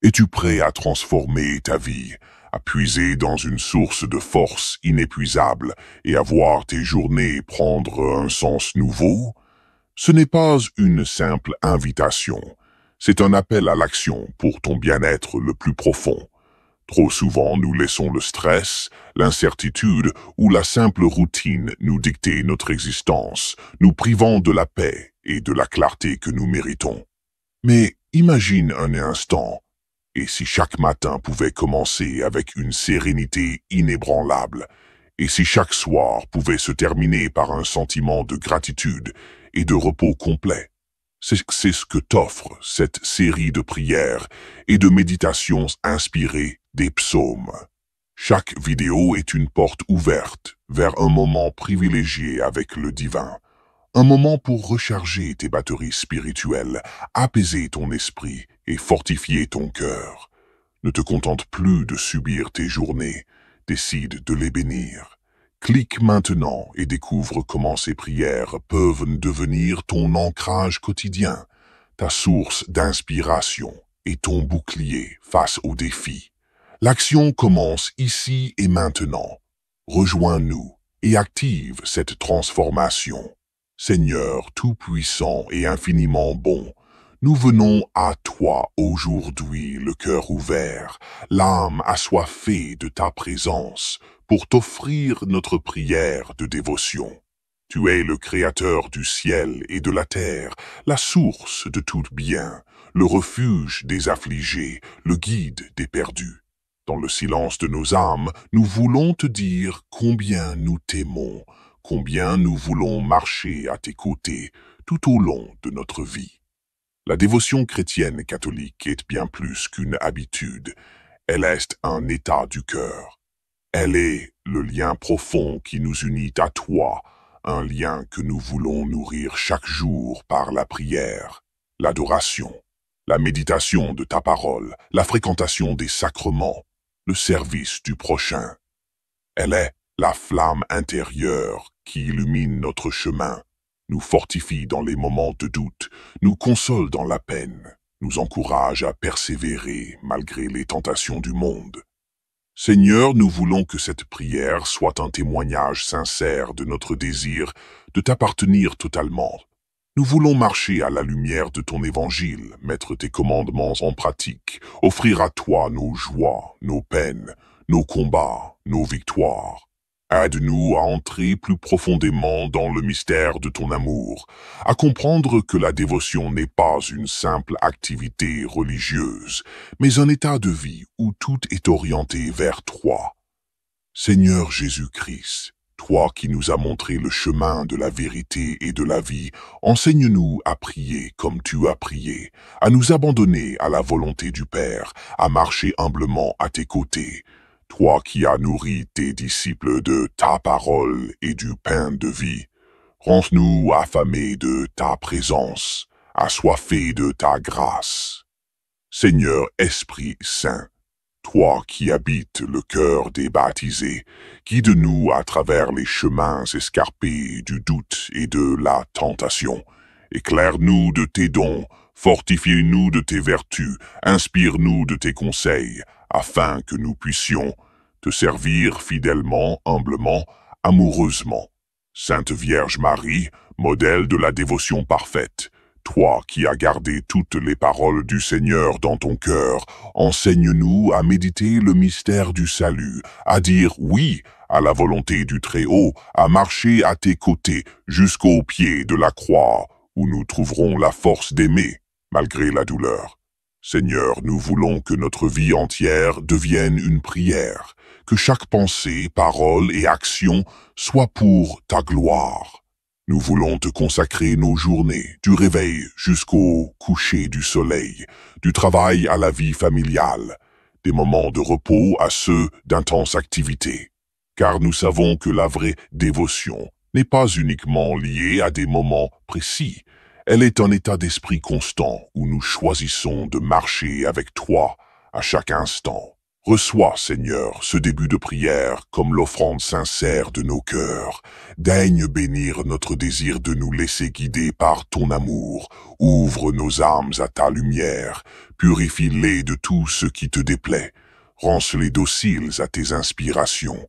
Es-tu prêt à transformer ta vie, à puiser dans une source de force inépuisable et à voir tes journées prendre un sens nouveau? Ce n'est pas une simple invitation, c'est un appel à l'action pour ton bien-être le plus profond. Trop souvent, nous laissons le stress, l'incertitude ou la simple routine nous dicter notre existence, nous privant de la paix et de la clarté que nous méritons. Mais imagine un instant, et si chaque matin pouvait commencer avec une sérénité inébranlable, et si chaque soir pouvait se terminer par un sentiment de gratitude et de repos complet. C'est ce que t'offre cette série de prières et de méditations inspirées des psaumes. Chaque vidéo est une porte ouverte vers un moment privilégié avec le divin. Un moment pour recharger tes batteries spirituelles, apaiser ton esprit et fortifier ton cœur. Ne te contente plus de subir tes journées, décide de les bénir. Clique maintenant et découvre comment ces prières peuvent devenir ton ancrage quotidien, ta source d'inspiration et ton bouclier face aux défis. L'action commence ici et maintenant. Rejoins-nous et active cette transformation. Seigneur tout-puissant et infiniment bon, nous venons à toi aujourd'hui le cœur ouvert, l'âme assoiffée de ta présence, pour t'offrir notre prière de dévotion. Tu es le Créateur du ciel et de la terre, la source de tout bien, le refuge des affligés, le guide des perdus. Dans le silence de nos âmes, nous voulons te dire combien nous t'aimons, combien nous voulons marcher à tes côtés tout au long de notre vie. La dévotion chrétienne catholique est bien plus qu'une habitude, elle est un état du cœur. Elle est le lien profond qui nous unit à toi, un lien que nous voulons nourrir chaque jour par la prière, l'adoration, la méditation de ta parole, la fréquentation des sacrements, le service du prochain. Elle est la flamme intérieure qui illumine notre chemin, nous fortifie dans les moments de doute, nous console dans la peine, nous encourage à persévérer malgré les tentations du monde. Seigneur, nous voulons que cette prière soit un témoignage sincère de notre désir de t'appartenir totalement. Nous voulons marcher à la lumière de ton évangile, mettre tes commandements en pratique, offrir à toi nos joies, nos peines, nos combats, nos victoires. Aide-nous à entrer plus profondément dans le mystère de ton amour, à comprendre que la dévotion n'est pas une simple activité religieuse, mais un état de vie où tout est orienté vers toi. Seigneur Jésus-Christ, toi qui nous as montré le chemin de la vérité et de la vie, enseigne-nous à prier comme tu as prié, à nous abandonner à la volonté du Père, à marcher humblement à tes côtés. Toi qui as nourri tes disciples de ta parole et du pain de vie, rends-nous affamés de ta présence, assoiffés de ta grâce. Seigneur Esprit Saint, toi qui habites le cœur des baptisés, guide-nous à travers les chemins escarpés du doute et de la tentation. Éclaire-nous de tes dons, fortifie-nous de tes vertus, inspire-nous de tes conseils, afin que nous puissions te servir fidèlement, humblement, amoureusement. Sainte Vierge Marie, modèle de la dévotion parfaite, toi qui as gardé toutes les paroles du Seigneur dans ton cœur, enseigne-nous à méditer le mystère du salut, à dire oui à la volonté du Très-Haut, à marcher à tes côtés jusqu'au pied de la croix, où nous trouverons la force d'aimer, malgré la douleur. Seigneur, nous voulons que notre vie entière devienne une prière, que chaque pensée, parole et action soit pour ta gloire. Nous voulons te consacrer nos journées, du réveil jusqu'au coucher du soleil, du travail à la vie familiale, des moments de repos à ceux d'intenses activités. Car nous savons que la vraie dévotion n'est pas uniquement liée à des moments précis. Elle est un état d'esprit constant où nous choisissons de marcher avec toi à chaque instant. Reçois, Seigneur, ce début de prière comme l'offrande sincère de nos cœurs. Daigne bénir notre désir de nous laisser guider par ton amour. Ouvre nos âmes à ta lumière. Purifie-les de tout ce qui te déplaît. Rends-les dociles à tes inspirations.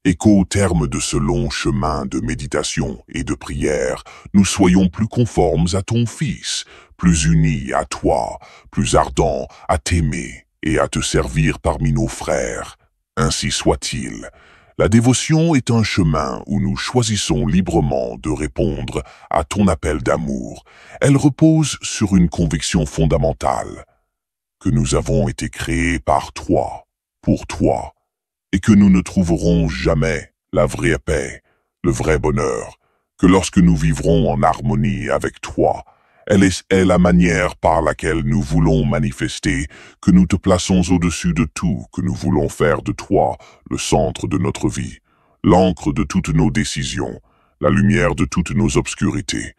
Et qu'au terme de ce long chemin de méditation et de prière, nous soyons plus conformes à ton Fils, plus unis à toi, plus ardents à t'aimer et à te servir parmi nos frères. Ainsi soit-il. La dévotion est un chemin où nous choisissons librement de répondre à ton appel d'amour. Elle repose sur une conviction fondamentale, que nous avons été créés par toi, pour toi, et que nous ne trouverons jamais la vraie paix, le vrai bonheur, que lorsque nous vivrons en harmonie avec toi. Elle est la manière par laquelle nous voulons manifester que nous te plaçons au-dessus de tout, que nous voulons faire de toi le centre de notre vie, l'encre de toutes nos décisions, la lumière de toutes nos obscurités.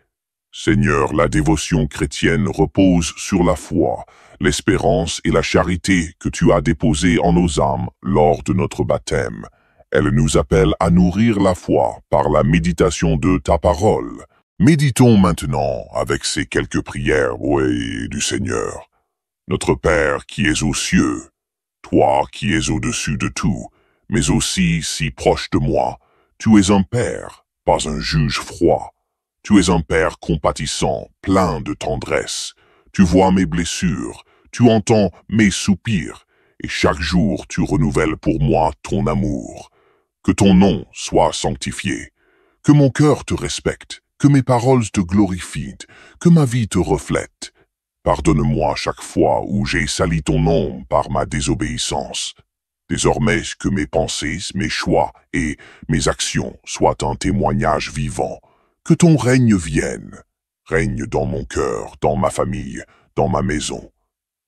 Seigneur, la dévotion chrétienne repose sur la foi, l'espérance et la charité que tu as déposées en nos âmes lors de notre baptême. Elle nous appelle à nourrir la foi par la méditation de ta parole. Méditons maintenant avec ces quelques prières, oui, du Seigneur. Notre Père qui es aux cieux, toi qui es au-dessus de tout, mais aussi si proche de moi, tu es un Père, pas un juge froid. Tu es un Père compatissant, plein de tendresse. Tu vois mes blessures, tu entends mes soupirs, et chaque jour tu renouvelles pour moi ton amour. Que ton nom soit sanctifié, que mon cœur te respecte, que mes paroles te glorifient, que ma vie te reflète. Pardonne-moi chaque fois où j'ai sali ton nom par ma désobéissance. Désormais que mes pensées, mes choix et mes actions soient un témoignage vivant. Que ton règne vienne. Règne dans mon cœur, dans ma famille, dans ma maison.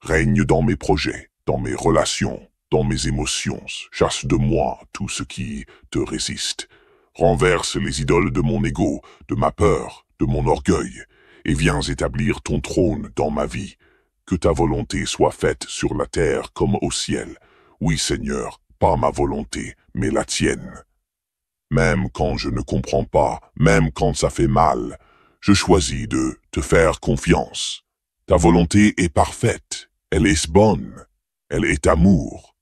Règne dans mes projets, dans mes relations, dans mes émotions. Chasse de moi tout ce qui te résiste. Renverse les idoles de mon ego, de ma peur, de mon orgueil, et viens établir ton trône dans ma vie. Que ta volonté soit faite sur la terre comme au ciel. Oui, Seigneur, pas ma volonté, mais la tienne. Même quand je ne comprends pas, même quand ça fait mal, je choisis de te faire confiance. Ta volonté est parfaite, elle est bonne, elle est amour.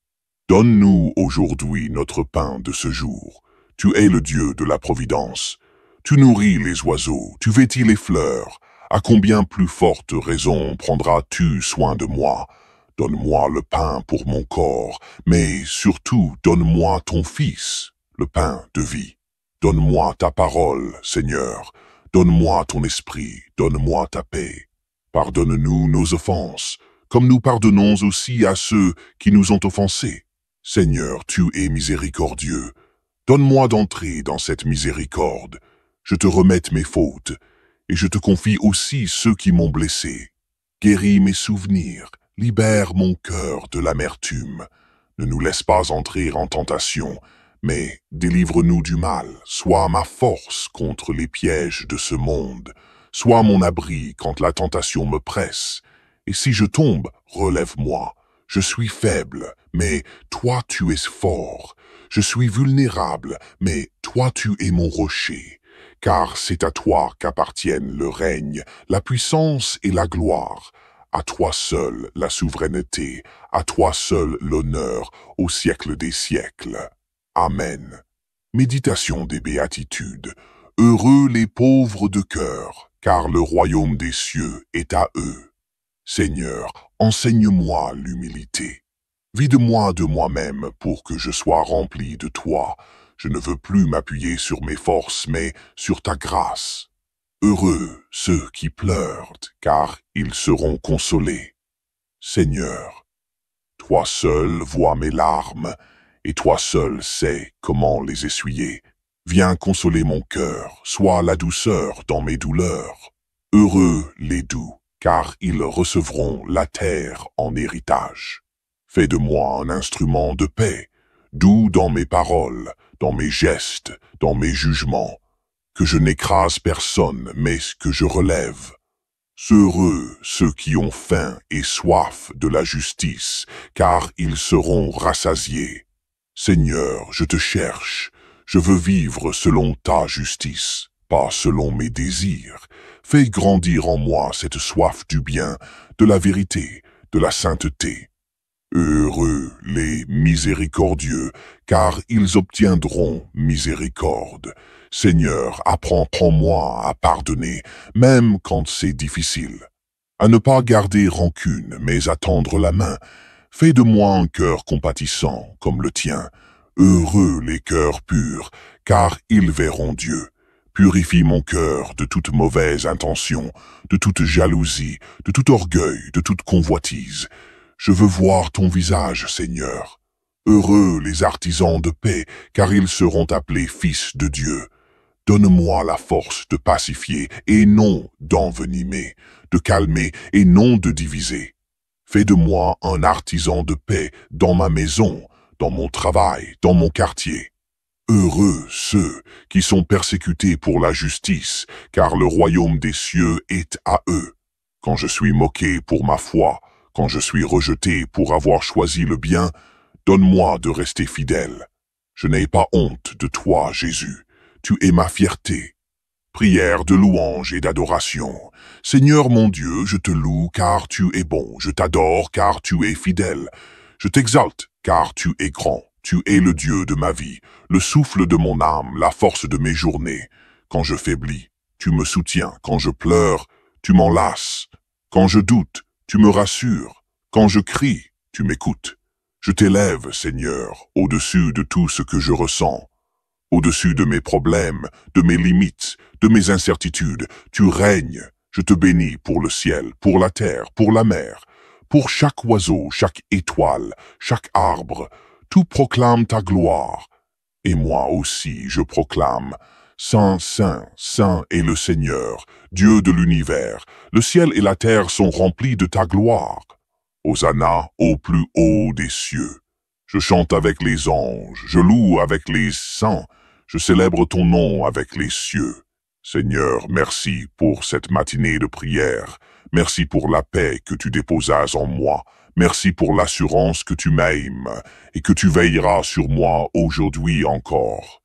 Donne-nous aujourd'hui notre pain de ce jour. Tu es le Dieu de la providence. Tu nourris les oiseaux, tu vêtis les fleurs. À combien plus forte raison prendras-tu soin de moi? Donne-moi le pain pour mon corps, mais surtout donne-moi ton Fils, le pain de vie. Donne-moi ta parole, Seigneur. Donne-moi ton esprit, donne-moi ta paix. Pardonne-nous nos offenses, comme nous pardonnons aussi à ceux qui nous ont offensés. Seigneur, tu es miséricordieux. Donne-moi d'entrer dans cette miséricorde. Je te remets mes fautes, et je te confie aussi ceux qui m'ont blessé. Guéris mes souvenirs, libère mon cœur de l'amertume. Ne nous laisse pas entrer en tentation, mais délivre-nous du mal. Sois ma force contre les pièges de ce monde. Sois mon abri quand la tentation me presse. Et si je tombe, relève-moi. Je suis faible, mais toi tu es fort. Je suis vulnérable, mais toi tu es mon rocher. Car c'est à toi qu'appartiennent le règne, la puissance et la gloire. À toi seul la souveraineté, à toi seul l'honneur, au siècle des siècles. Amen. Méditation des béatitudes. Heureux les pauvres de cœur, car le royaume des cieux est à eux. Seigneur, enseigne-moi l'humilité. Vide-moi de moi-même pour que je sois rempli de toi. Je ne veux plus m'appuyer sur mes forces, mais sur ta grâce. Heureux ceux qui pleurent, car ils seront consolés. Seigneur, toi seul vois mes larmes, et toi seul sais comment les essuyer. Viens consoler mon cœur, sois la douceur dans mes douleurs. Heureux les doux, car ils recevront la terre en héritage. Fais de moi un instrument de paix, doux dans mes paroles, dans mes gestes, dans mes jugements, que je n'écrase personne, mais que je relève. Heureux ceux qui ont faim et soif de la justice, car ils seront rassasiés. Seigneur, je te cherche, je veux vivre selon ta justice, pas selon mes désirs. Fais grandir en moi cette soif du bien, de la vérité, de la sainteté. Heureux les miséricordieux, car ils obtiendront miséricorde. Seigneur, apprends-moi à pardonner, même quand c'est difficile. À ne pas garder rancune, mais à tendre la main. Fais de moi un cœur compatissant, comme le tien. Heureux les cœurs purs, car ils verront Dieu. Purifie mon cœur de toute mauvaise intention, de toute jalousie, de tout orgueil, de toute convoitise. Je veux voir ton visage, Seigneur. Heureux les artisans de paix, car ils seront appelés fils de Dieu. Donne-moi la force de pacifier et non d'envenimer, de calmer et non de diviser. Fais de moi un artisan de paix dans ma maison, dans mon travail, dans mon quartier. Heureux ceux qui sont persécutés pour la justice, car le royaume des cieux est à eux. Quand je suis moqué pour ma foi, quand je suis rejeté pour avoir choisi le bien, donne-moi de rester fidèle. Je n'ai pas honte de toi, Jésus. Tu es ma fierté. Prière de louange et d'adoration. Seigneur mon Dieu, je te loue car tu es bon. Je t'adore car tu es fidèle. Je t'exalte car tu es grand. Tu es le Dieu de ma vie, le souffle de mon âme, la force de mes journées. Quand je faiblis, tu me soutiens. Quand je pleure, tu m'enlaces. Quand je doute, tu me rassures. Quand je crie, tu m'écoutes. Je t'élève, Seigneur, au-dessus de tout ce que je ressens. Au-dessus de mes problèmes, de mes limites, de mes incertitudes, tu règnes. Je te bénis pour le ciel, pour la terre, pour la mer, pour chaque oiseau, chaque étoile, chaque arbre. Tout proclame ta gloire. Et moi aussi je proclame, Saint, Saint, Saint est le Seigneur, Dieu de l'univers. Le ciel et la terre sont remplis de ta gloire. Hosanna au plus haut des cieux. Je chante avec les anges, je loue avec les saints, je célèbre ton nom avec les cieux. Seigneur, merci pour cette matinée de prière. Merci pour la paix que tu déposas en moi. Merci pour l'assurance que tu m'aimes et que tu veilleras sur moi aujourd'hui encore.